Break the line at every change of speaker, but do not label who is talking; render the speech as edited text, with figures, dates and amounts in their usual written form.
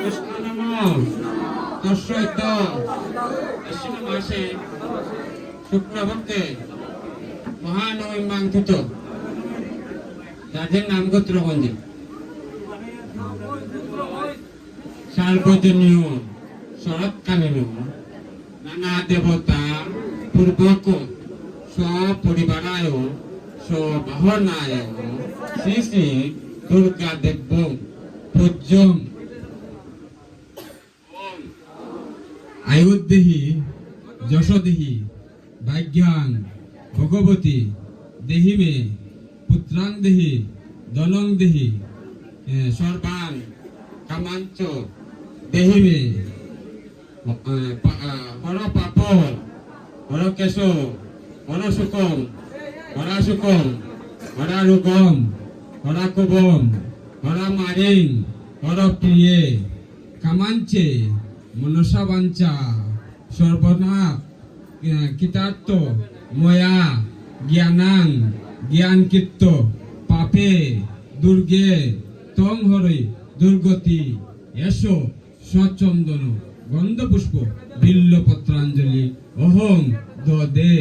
কৃষ্ণ নম তস্যৈত আশ্বিন মাসে শুক্লপক্ষে মহানবমীমাঙ্কিত যাদের নাম গোত্রবন্দী সার্বজনীয় শরৎকালীন নানা দেবতা পূর্বক সপরিবারায় সবাহনায় শ্রী শ্রী দুর্গা দেব পূজ্যম
আয়ুর্দেহি যশোদেহি ভাগ্যাং ভগবতী দেহি মে পুত্রাং দেহি ধনং দেহি
সর্বান কামাঞ্চ
দেহি মে
হর পাপ হর কেশ হর সুকম হরারুগম
হরাকুবম হরামারিং হরপ্রিয়ে কামাঞ্চে মনসা বাঞ্চা সর্বনাথ কৃতার্থ ময়া জ্ঞানাং জ্ঞানকীর্ত পাপে দুর্গে তং হরে দুর্গতি এসো সচন্দন গন্ধপুষ্প বিল্লপত্রাঞ্জলি অহং দদে